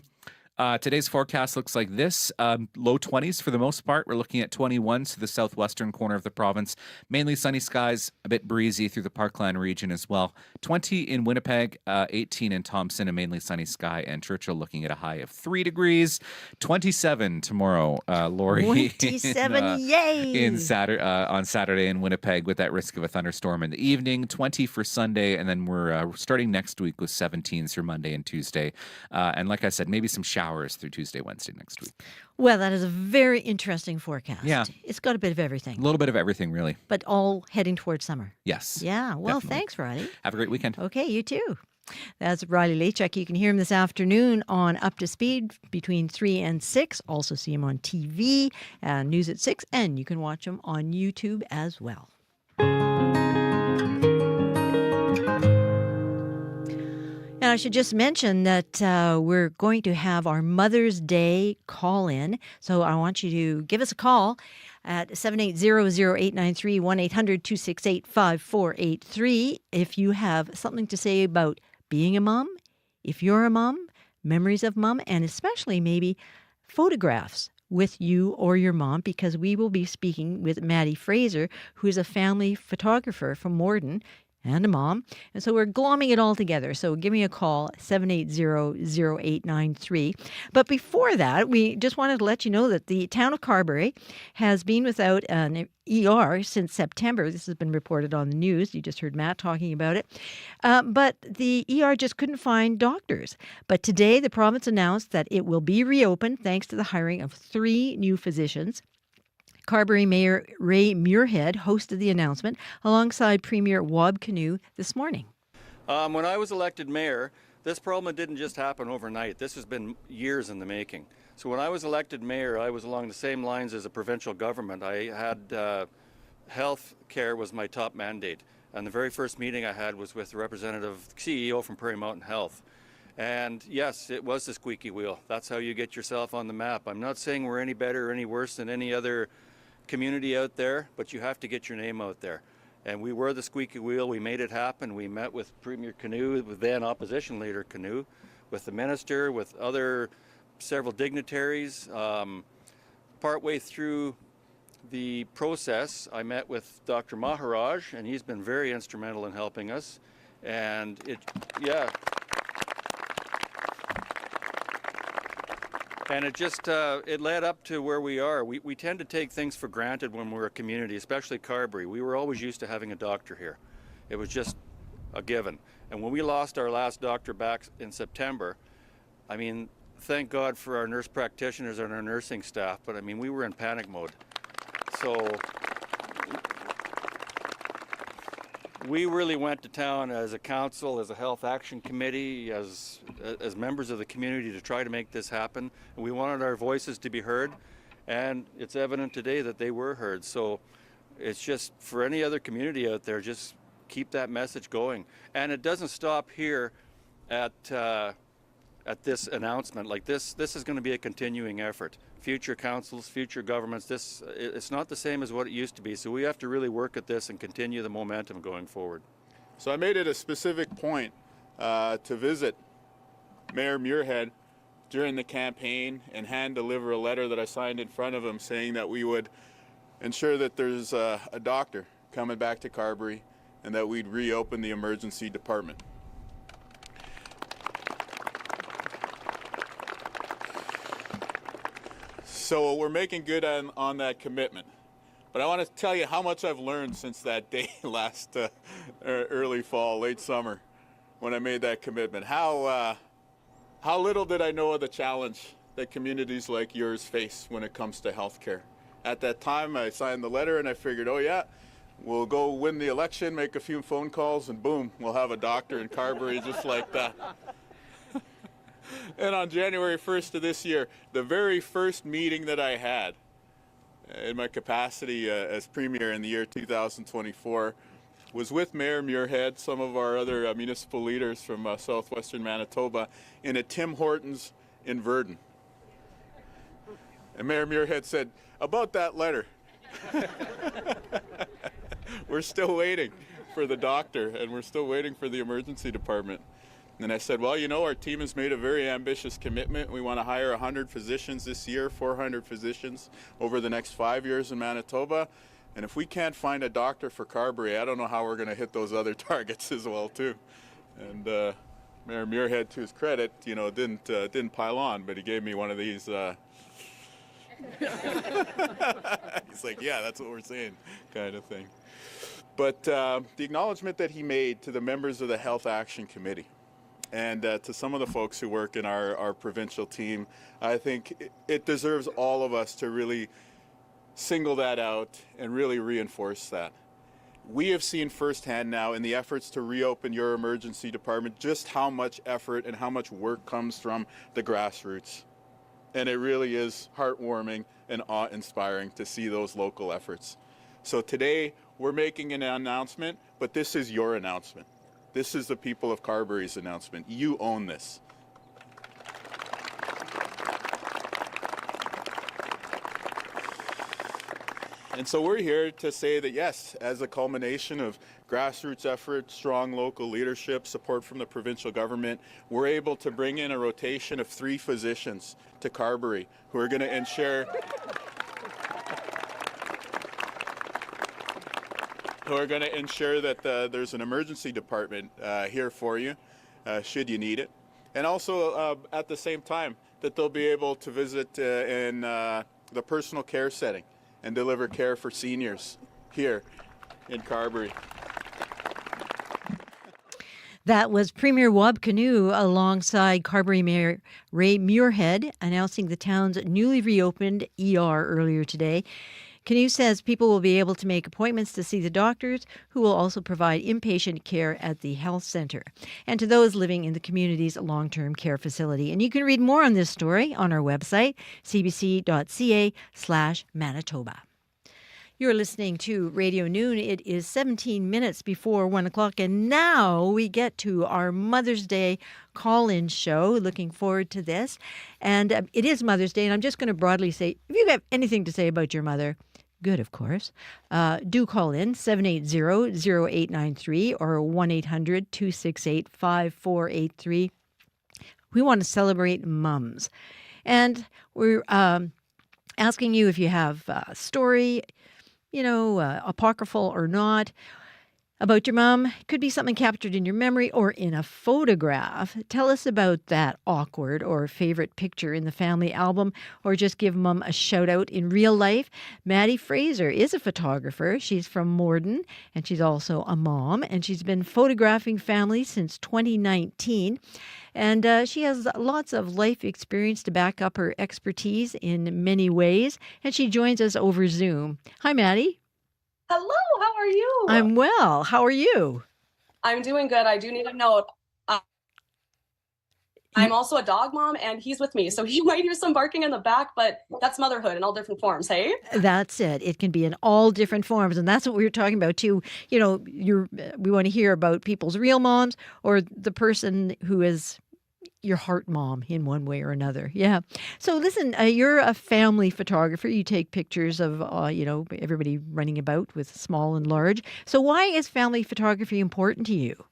Today's forecast looks like this. Low 20s for the most part. We're looking at 21 to the southwestern corner of the province. Mainly sunny skies, a bit breezy through the Parkland region as well. 20 in Winnipeg, 18 in Thompson, a mainly sunny sky, and Churchill looking at a high of 3 degrees. 27 tomorrow, Lori. 27, yay! On Saturday in Winnipeg with that risk of a thunderstorm in the evening. 20 for Sunday, and then we're starting next week with 17s for Monday and Tuesday. And like I said, maybe some showers through Tuesday, Wednesday next week. Well, that is a very interesting forecast. Yeah. It's got a bit of everything. A little bit of everything, really. But all heading towards summer. Yes. Yeah. Well, definitely. Thanks, Riley. Have a great weekend. Okay, you too. That's Riley Lachuk. You can hear him this afternoon on Up to Speed between 3 and 6. Also see him on TV, News at 6, and you can watch him on YouTube as well. And I should just mention that we're going to have our Mother's Day call-in. So I want you to give us a call at 780-0893, 1-800-268-5483 if you have something to say about being a mom, if you're a mom, memories of mom, and especially maybe photographs with you or your mom, because we will be speaking with Maddie Fraser, who is a family photographer from Morden, and a mom. And so we're glomming it all together. So give me a call, 780-0893. But before that, we just wanted to let you know that the town of Carberry has been without an ER since September. This has been reported on the news. You just heard Matt talking about it. But the ER just couldn't find doctors. But today, the province announced that it will be reopened thanks to the hiring of 3 new physicians. Carberry Mayor Ray Muirhead hosted the announcement alongside Premier Wab Kinew this morning. When I was elected mayor, This problem didn't just happen overnight. This has been years in the making. So when I was elected mayor, I was along the same lines as a provincial government. I had health care was my top mandate. And the very first meeting I had was with the representative CEO from Prairie Mountain Health. And yes, it was the squeaky wheel. That's how you get yourself on the map. I'm not saying we're any better or any worse than any other community out there, but you have to get your name out there. And we were the squeaky wheel. We made it happen. We met with Premier Canoe, with then opposition leader Canoe, with the minister, with several dignitaries. Partway through the process, I met with Dr. Maharaj, and he's been very instrumental in helping us. And And it just, it led up to where we are. We tend to take things for granted when we're a community, especially Carberry. We were always used to having a doctor here. It was just a given. And when we lost our last doctor back in September, I mean, thank God for our nurse practitioners and our nursing staff, but I mean, we were in panic mode. So we really went to town as a council, as a health action committee, as members of the community to try to make this happen. And we wanted our voices to be heard, and it's evident today that they were heard. So it's just, for any other community out there, just keep that message going. And it doesn't stop here at this announcement. Like this is going to be a continuing effort. Future councils, future governments, it's not the same as what it used to be. So we have to really work at this and continue the momentum going forward. So I made it a specific point to visit Mayor Muirhead during the campaign and hand deliver a letter that I signed in front of him saying that we would ensure that there's a doctor coming back to Carberry and that we'd reopen the emergency department. So we're making good on that commitment. But I want to tell you how much I've learned since that day last early fall, late summer, when I made that commitment. How little did I know of the challenge that communities like yours face when it comes to healthcare. At that time, I signed the letter and I figured, oh yeah, we'll go win the election, make a few phone calls, and boom, we'll have a doctor in Carberry just like that. And on January 1st of this year, the very first meeting that I had in my capacity as Premier in the year 2024 was with Mayor Muirhead, some of our other municipal leaders from southwestern Manitoba, in a Tim Hortons in Virden. And Mayor Muirhead said, about that letter, we're still waiting for the doctor and we're still waiting for the emergency department. And I said, well, you know, our team has made a very ambitious commitment. We want to hire 100 physicians this year, 400 physicians over the next 5 years in Manitoba. And if we can't find a doctor for Carberry, I don't know how we're going to hit those other targets as well, too. And Mayor Muirhead, to his credit, you know, didn't pile on, but he gave me one of these. He's like, yeah, that's what we're saying, kind of thing. But the acknowledgement that he made to the members of the Health Action Committee and to some of the folks who work in our provincial team, I think it deserves all of us to really single that out and really reinforce that. We have seen firsthand now in the efforts to reopen your emergency department just how much effort and how much work comes from the grassroots. And it really is heartwarming and awe-inspiring to see those local efforts. So today we're making an announcement, but this is your announcement. This is the people of Carberry's announcement. You own this. And so we're here to say that, yes, as a culmination of grassroots effort, strong local leadership, support from the provincial government, we're able to bring in a rotation of 3 physicians to Carberry who are going to ensure that there's an emergency department here for you, should you need it. And also, at the same time, that they'll be able to visit in the personal care setting and deliver care for seniors here in Carberry. That was Premier Wab Canoe alongside Carberry Mayor Ray Muirhead announcing the town's newly reopened ER earlier today. Canoe says people will be able to make appointments to see the doctors, who will also provide inpatient care at the health center, and to those living in the community's long-term care facility. And you can read more on this story on our website, cbc.ca/Manitoba. You're listening to Radio Noon. It is 17 minutes before 1 o'clock, and now we get to our Mother's Day call-in show. Looking forward to this. And it is Mother's Day, and I'm just going to broadly say, if you have anything to say about your mother, good, of course, do call in 780-0893 or 1-800-268-5483. We want to celebrate mums. And we're asking you if you have a story, apocryphal or not, about your mom. It could be something captured in your memory or in a photograph. Tell us about that awkward or favorite picture in the family album, or just give mom a shout out in real life. Maddie Fraser is a photographer. She's from Morden, and she's also a mom, and she's been photographing families since 2019. And she has lots of life experience to back up her expertise in many ways. And she joins us over Zoom. Hi, Maddie. Hello, how are you? I'm well. How are you? I'm doing good. I do need a note. I'm also a dog mom, and he's with me. So you might hear some barking in the back, but that's motherhood in all different forms, hey? That's it. It can be in all different forms. And that's what we were talking about, too. We want to hear about people's real moms or the person who is your heart mom in one way or another. Yeah. So listen, you're a family photographer. You take pictures of, everybody running about with small and large. So why is family photography important to you?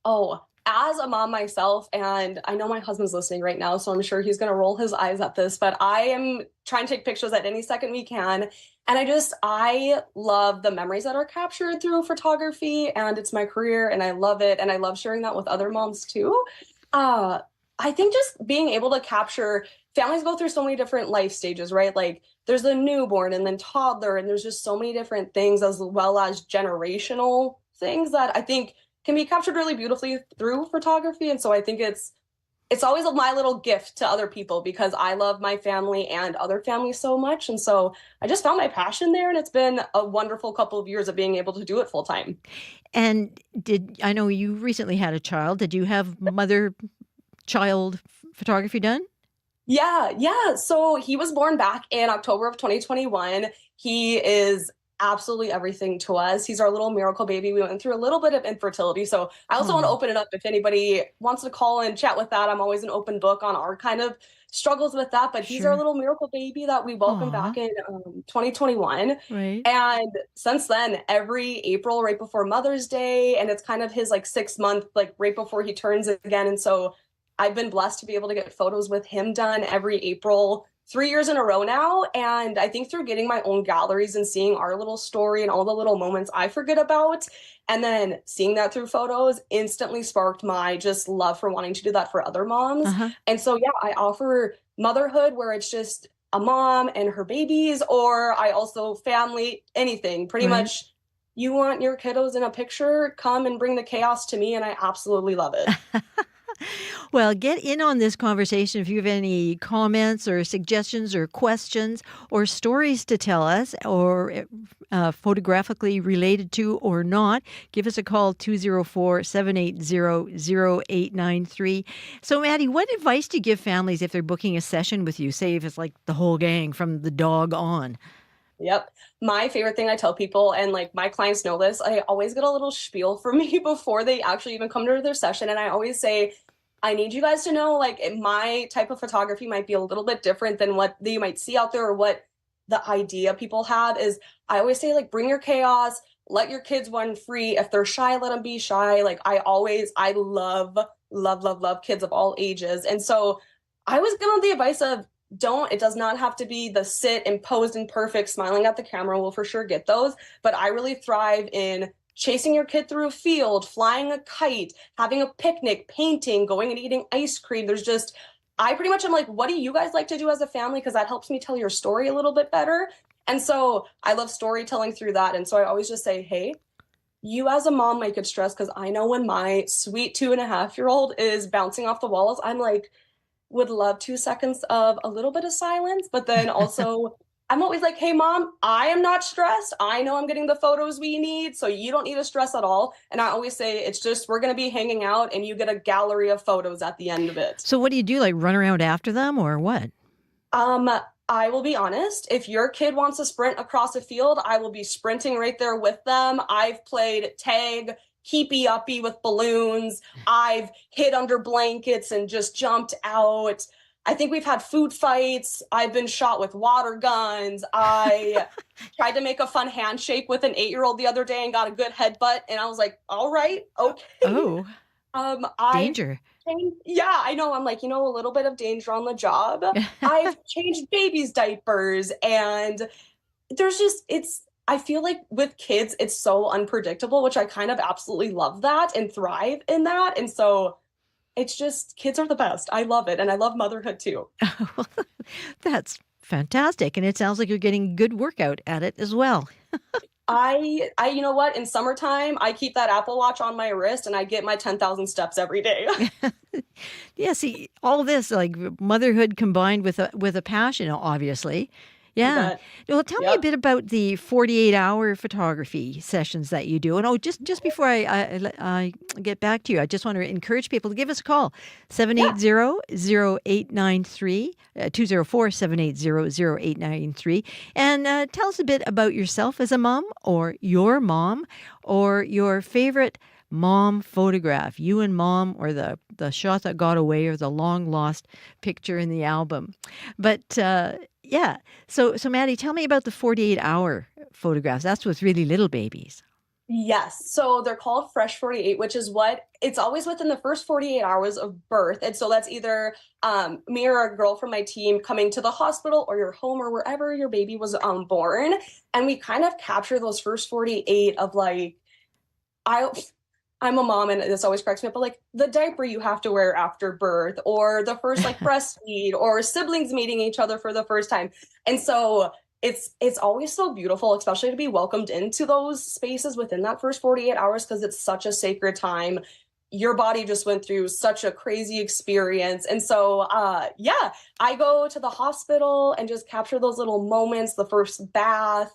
Oh, as a mom myself, and I know my husband's listening right now, so I'm sure he's going to roll his eyes at this, but I am trying to take pictures at any second we can. And I love the memories that are captured through photography, and it's my career, and I love it. And I love sharing that with other moms too. I think just being able to capture, families go through so many different life stages, right? Like there's the newborn and then toddler, and there's just so many different things, as well as generational things that I think can be captured really beautifully through photography. And so I think it's always my little gift to other people, because I love my family and other families so much. And so I just found my passion there, and it's been a wonderful couple of years of being able to do it full time. And I know you recently had a child. Did you have mother-child photography done? Yeah. So he was born back in October of 2021. He is absolutely everything to us. He's our little miracle baby. We went through a little bit of infertility. So I also want to open it up if anybody wants to call and chat with that. I'm always an open book on our kind of struggles with that. But he's our little miracle baby that we welcomed back in 2021. Right. And since then, every April, right before Mother's Day, and it's kind of his 6 month, right before he turns again. And so I've been blessed to be able to get photos with him done every April, 3 years in a row now. And I think through getting my own galleries and seeing our little story and all the little moments I forget about, and then seeing that through photos instantly sparked my just love for wanting to do that for other moms. And so, yeah, I offer motherhood where it's just a mom and her babies, or I also family, anything, pretty much. You want your kiddos in a picture, come and bring the chaos to me. And I absolutely love it. Well, get in on this conversation if you have any comments or suggestions or questions or stories to tell us, or photographically related to or not. Give us a call, 204-780-0893. So, Maddie, what advice do you give families if they're booking a session with you, say if it's like the whole gang from the dog on? Yep. My favorite thing I tell people, and my clients know this, I always get a little spiel from me before they actually even come to their session. And I always say, I need you guys to know, my type of photography might be a little bit different than what you might see out there, or what the idea people have is. I always say, bring your chaos, let your kids run free. If they're shy, let them be shy. I love kids of all ages. And so I was given the advice of, it does not have to be the sit and posed and perfect, smiling at the camera. We'll for sure get those. But I really thrive in chasing your kid through a field, flying a kite, having a picnic, painting, going and eating ice cream. I pretty much am what do you guys like to do as a family? Because that helps me tell your story a little bit better. And so I love storytelling through that. And so I always just say, hey, you as a mom might get stressed, because I know when my sweet 2.5-year-old is bouncing off the walls, I'm would love 2 seconds of a little bit of silence, but then also I'm always like, hey, mom, I am not stressed. I know I'm getting the photos we need, so you don't need to stress at all. And I always say, it's just, we're going to be hanging out and you get a gallery of photos at the end of it. So what do you do? Like run around after them or what? I will be honest, if your kid wants to sprint across a field, I will be sprinting right there with them. I've played tag, keepy uppy with balloons. I've hid under blankets and just jumped out. I think we've had food fights. I've been shot with water guns. I tried to make a fun handshake with an 8-year-old the other day and got a good headbutt. And I was like, all right, okay. Oh, danger. Yeah, I know. I'm like, a little bit of danger on the job. I've changed babies' diapers, and I feel like with kids, it's so unpredictable, which I kind of absolutely love that and thrive in that. And so it's just, kids are the best. I love it. And I love motherhood too. That's fantastic. And it sounds like you're getting good workout at it as well. You know what? In summertime, I keep that Apple Watch on my wrist and I get my 10,000 steps every day. Yeah, see, all this like motherhood combined with a passion, obviously. Yeah. Well, tell me a bit about the 48-hour photography sessions that you do. And just before I get back to you, I just want to encourage people to give us a call, 780-0893, 204-780-0893. And tell us a bit about yourself as a mom or your favorite mom photograph, you and mom, or the shot that got away, or the long lost picture in the album. But yeah, so Maddie, tell me about the 48-hour photographs. That's with really little babies. Yes. So they're called Fresh 48, which is it's always within the first 48 hours of birth. And so that's either me or a girl from my team coming to the hospital or your home or wherever your baby was born. And we kind of capture those first 48 of like, I'm a mom and this always cracks me up, but like the diaper you have to wear after birth, or the first like breastfeed, or siblings meeting each other for the first time. And so it's always so beautiful, especially to be welcomed into those spaces within that first 48 hours, because it's such a sacred time. Your body just went through such a crazy experience. And so, I go to the hospital and just capture those little moments, the first bath,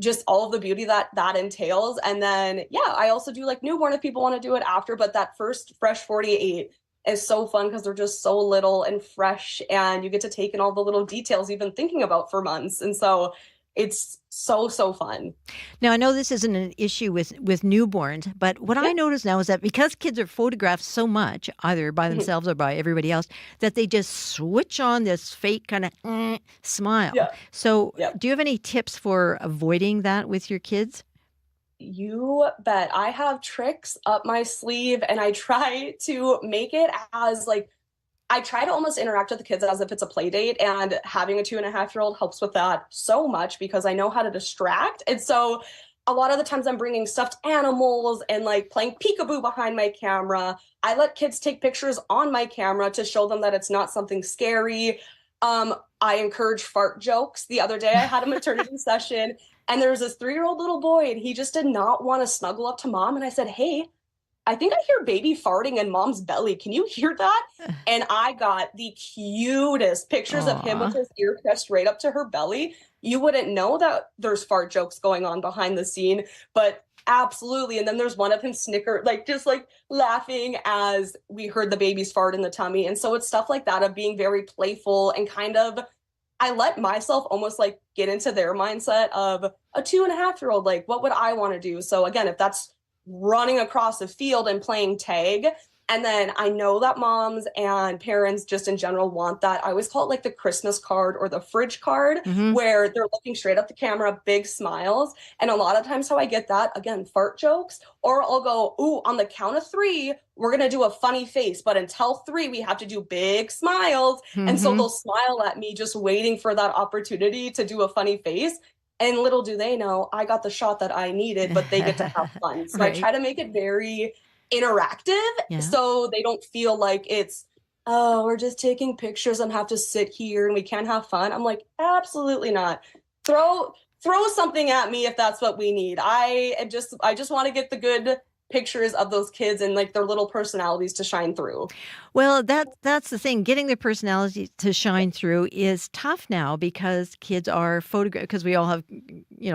just all of the beauty that entails. And then, I also do like newborn if people want to do it after, but that first Fresh 48 is so fun because they're just so little and fresh, and you get to take in all the little details you've been thinking about for months. And so it's so fun. Now, I know this isn't an issue with newborns, but what I notice now is that because kids are photographed so much, either by themselves or by everybody else, that they just switch on this fake kind of smile. Yeah. So do you have any tips for avoiding that with your kids? You bet. I have tricks up my sleeve, and I try to make it as like, I try to almost interact with the kids as if it's a play date, and having a 2.5-year-old helps with that so much because I know how to distract. And so a lot of the times I'm bringing stuffed animals and like playing peekaboo behind my camera. I let kids take pictures on my camera to show them that it's not something scary. I encourage fart jokes. The other day I had a maternity session, and there was this 3-year-old little boy, and he just did not want to snuggle up to mom. And I said, hey, I think I hear baby farting in mom's belly. Can you hear that? And I got the cutest pictures of him with his ear pressed right up to her belly. You wouldn't know that there's fart jokes going on behind the scene, but absolutely. And then there's one of him just laughing as we heard the baby's fart in the tummy. And so it's stuff like that of being very playful and kind of, I let myself almost like get into their mindset of a 2.5-year-old. Like, what would I want to do? So again, if that's running across a field and playing tag. And then I know that moms and parents just in general want that. I always call it like the Christmas card or the fridge card, where they're looking straight at the camera, big smiles. And a lot of times how I get that, again, fart jokes, or I'll go, ooh, on the count of 3, we're going to do a funny face. But until 3, we have to do big smiles. And so they'll smile at me just waiting for that opportunity to do a funny face. And little do they know, I got the shot that I needed, but they get to have fun. So I try to make it very interactive so they don't feel like it's, oh, we're just taking pictures and have to sit here and we can't have fun. I'm like, absolutely not. Throw something at me if that's what we need. I just want to get the good pictures of those kids and like their little personalities to shine through. Well, that's the thing. Getting their personality to shine through is tough now because kids are photographed, because we all have,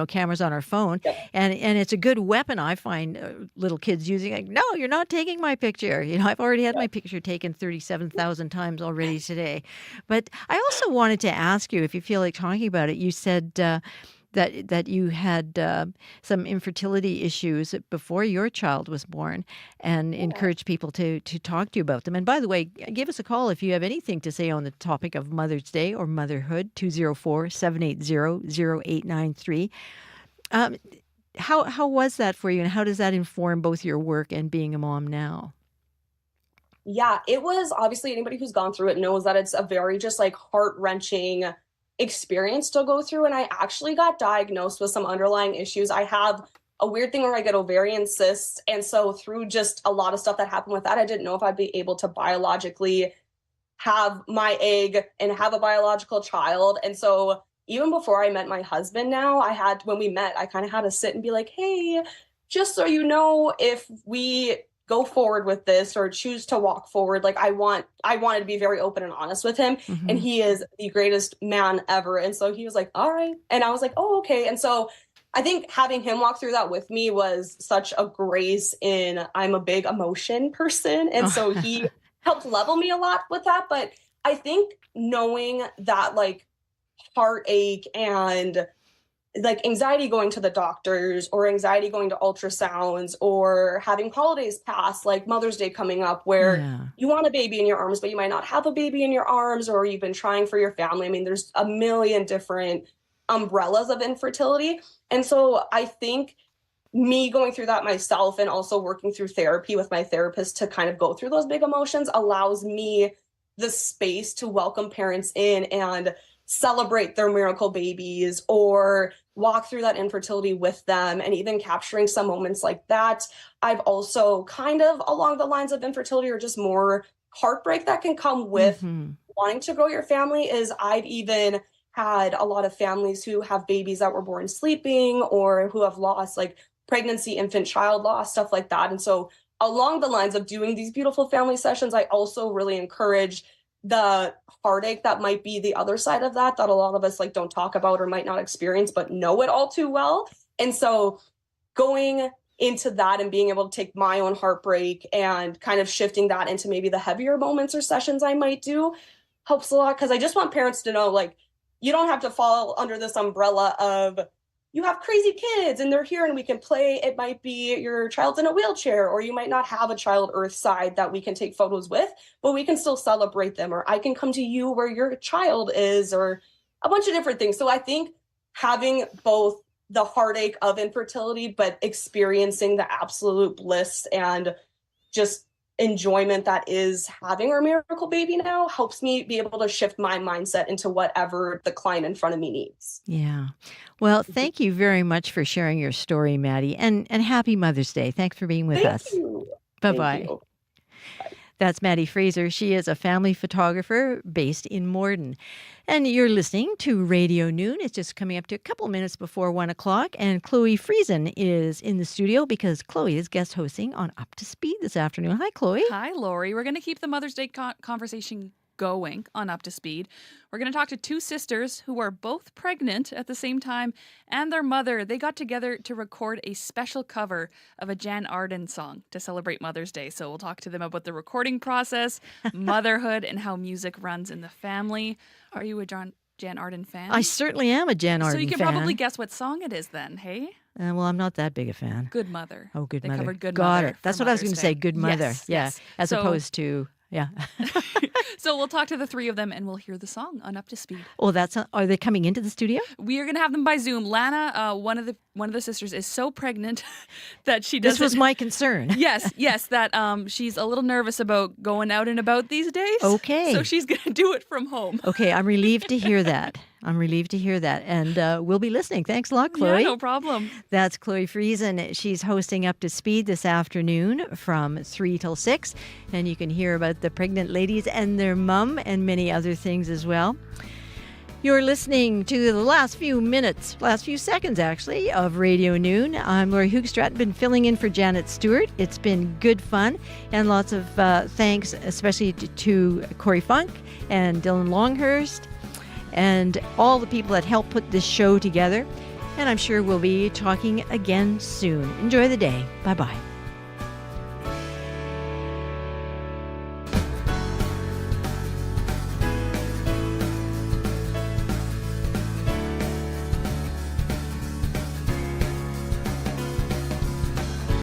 cameras on our phone, and it's a good weapon. I find little kids using, like, no, you're not taking my picture. I've already had my picture taken 37,000 times already today. But I also wanted to ask you, if you feel like talking about it. You said that you had some infertility issues before your child was born, and encouraged people to talk to you about them. And by the way, give us a call if you have anything to say on the topic of Mother's Day or motherhood, 204-780-0893. How was that for you, and how does that inform both your work and being a mom now? Yeah, it was, obviously anybody who's gone through it knows that it's a very just like heart-wrenching experience to go through. And I actually got diagnosed with some underlying issues. I have a weird thing where I get ovarian cysts. And so through just a lot of stuff that happened with that, I didn't know if I'd be able to biologically have my egg and have a biological child. And so even before I met my husband now, when we met, I kind of had to sit and be like, hey, just so you know, if we go forward with this or choose to walk forward, like I wanted to be very open and honest with him. Mm-hmm. And he is the greatest man ever. And so he was like, all right. And I was like, oh, okay. And so I think having him walk through that with me was such a grace. I'm a big emotion person. And so he helped level me a lot with that. But I think knowing that like heartache and like anxiety going to the doctors or anxiety going to ultrasounds or having holidays pass, like Mother's Day coming up, where you want a baby in your arms, but you might not have a baby in your arms, or you've been trying for your family. I mean, there's a million different umbrellas of infertility. And so I think me going through that myself and also working through therapy with my therapist to kind of go through those big emotions allows me the space to welcome parents in and celebrate their miracle babies or walk through that infertility with them, and even capturing some moments like that. I've also kind of along the lines of infertility or just more heartbreak that can come with wanting to grow your family is I've even had a lot of families who have babies that were born sleeping or who have lost like pregnancy, infant, child loss, stuff like that. And so along the lines of doing these beautiful family sessions, I also really encourage the heartache that might be the other side of that a lot of us like don't talk about or might not experience, but know it all too well. And so going into that and being able to take my own heartbreak and kind of shifting that into maybe the heavier moments or sessions I might do helps a lot. Cause I just want parents to know, like, you don't have to fall under this umbrella of you have crazy kids and they're here and we can play. It might be your child's in a wheelchair, or you might not have a child earthside that we can take photos with, but we can still celebrate them. Or I can come to you where your child is, or a bunch of different things. So I think having both the heartache of infertility, but experiencing the absolute bliss and just enjoyment that is having our miracle baby now helps me be able to shift my mindset into whatever the client in front of me needs. Yeah. Well, thank you very much for sharing your story, Maddie, and happy Mother's Day. Thanks for being with Thank us. you. Bye-bye. Thank you. That's Maddie Fraser. She is a family photographer based in Morden. And you're listening to Radio Noon. It's just coming up to a couple minutes before 1 o'clock. And Chloe Friesen is in the studio because Chloe is guest hosting on Up to Speed this afternoon. Hi, Chloe. Hi, Lori. We're going to keep the Mother's Day conversation going on Up to Speed. We're going to talk to two sisters who are both pregnant at the same time, and their mother. They got together to record a special cover of a Jan Arden song to celebrate Mother's Day. So we'll talk to them about the recording process, motherhood, and how music runs in the family. Are you a Jan Arden fan? I certainly am a Jan Arden fan. So you can probably guess what song it is then, hey? Well, I'm not that big a fan. Good Mother. Oh, Good Mother. They covered Good Got Mother. it. That's what I was going to say, Good Mother. Yes, yeah. yes. As opposed to... Yeah. So we'll talk to the three of them and we'll hear the song on Up to Speed. Oh, are they coming into the studio? We are going to have them by Zoom. Lana, one of the sisters, is so pregnant that she doesn't... This was my concern. Yes, that she's a little nervous about going out and about these days. Okay. So she's going to do it from home. Okay, I'm relieved to hear that. And we'll be listening. Thanks a lot, Chloe. Yeah, no problem. That's Chloe Friesen. She's hosting Up to Speed this afternoon from 3 till 6. And you can hear about the pregnant ladies and their mum and many other things as well. You're listening to the last few seconds actually, of Radio Noon. I'm Lori Hoogstraat, been filling in for Janet Stewart. It's been good fun, and lots of thanks, especially to Corey Funk and Dylan Longhurst and all the people that helped put this show together. And I'm sure we'll be talking again soon. Enjoy the day. Bye-bye.